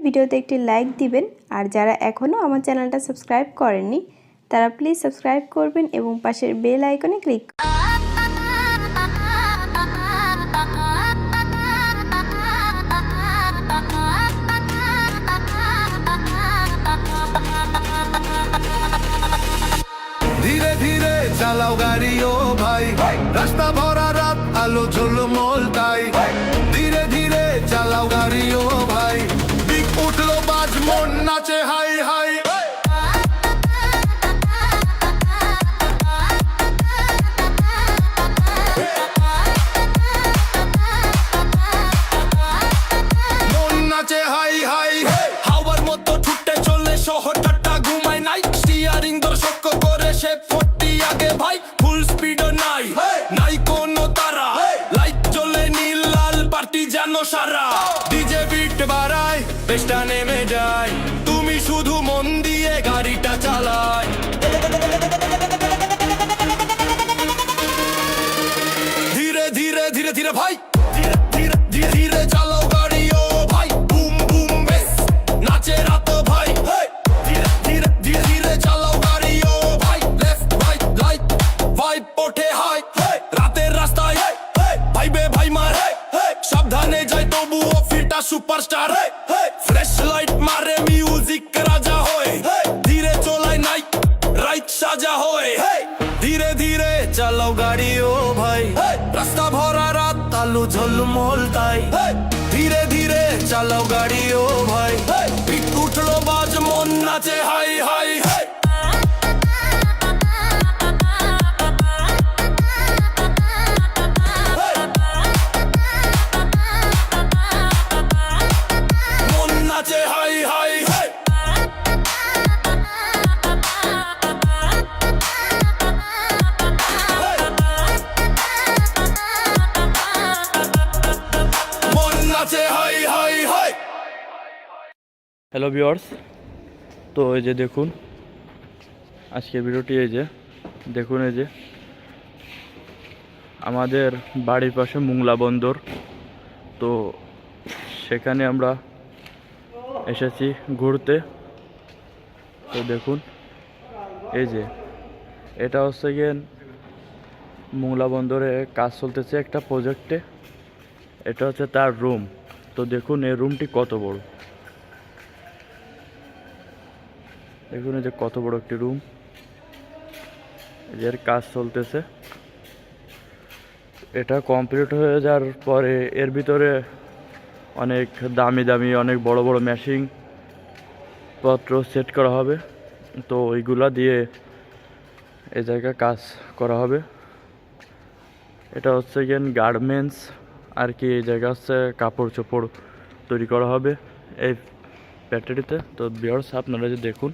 ভিডিওতে একটি লাইক দিবেন। আর যারা এখনও আমার চ্যানেলটা সাবস্ক্রাইব করেননি তারা প্লিজ সাবস্ক্রাইব করবেন এবং পাশের বেল আইকনে ক্লিক ধীরে ধীরে চালাও গাড়ি ও ভাই, রাস্তা ভরা রাত আলো ঝলমল তাই। ধীরে ধীরে চালাও গাড়ি ও ভাই, পিক উঠলো বাজ মন নাচে হাই হাই। মন নাচে হাই হাই, হাওয়ার মতো ছুটে চলে শহরটা ঘুমায় নাই। স্টিয়ারিং দর্শক করে সে 40 আগে ভাই, ফুল স্পিড নাই, নাই কোনো তারা। লাইট জ্বলে নীল লাল, পার্টি জানো সারা। ডিজে বিট বাড়ায়, বেশটা নেমে যায়, তুমি শুধু মন দিয়ে গাড়িটা চালায়। ধীরে ধীরে ধীরে ধীরে ভাই, ধীরে ধীরে ধীরে ধীরে চালাও গাড়ি ও ভাই, বুম বুম বেস নাচে রাত ভাই। ধীরে ধীরে ধীরে ধীরে চালাও গাড়ি ও ভাই, লেফট রাইট লাইট ভাই ওঠে হাই। রাতের রাস্তায় ভাইবে ভাই মার, সাবধানে যাই তবুও ফিরটা সুপারস্টার। ফ্ল্যাশ লাইট মারে মিউজিক রাজা হয়, ধীরে চলায় নাই রাইট সাজা হয়। ধীরে ধীরে চালাও গাড়ি ও ভাই, রাস্তা ভরা রাত আলো ঝলমল তাই। ধীরে ধীরে চালাও গাড়ি ও ভাই, পিক উঠলো বাজ মন নাচে হাই হাই হাই। মন নাচে হাই হাই হাই। মন নাচে high high high. Hello viewers, তো এই যে দেখুন আজকের ভিডিওটি, এই যে দেখুন, এই যে আমাদের বাড়ির পাশে মোংলা বন্দর, তো সেখানে আমরা এসেছি ঘুরতে। তো দেখুন এই যে এটা হচ্ছে গিয়ে মোংলা বন্দরে কাজ চলতেছে একটা প্রজেক্টে, এটা হচ্ছে তার রুম। তো দেখুন এই রুমটি কত বড়, দেখুন এই যে কত বড় একটি রুম, এর কাজ চলতেছে। এটা কমপ্লিট হয়ে যাওয়ার পরে এর ভিতরে অনেক দামি দামি অনেক বড় বড় মেশিন পত্র সেট করা হবে, তো ওইগুলা দিয়ে এই জায়গায় কাজ করা হবে। এটা হচ্ছে গিয়ে গার্মেন্টস আর কি, এই জায়গা হচ্ছে কাপড় চোপড় তৈরি করা হবে এই ফ্যাক্টরিতে। তো ভিউয়ার্স আপনারা যে দেখুন।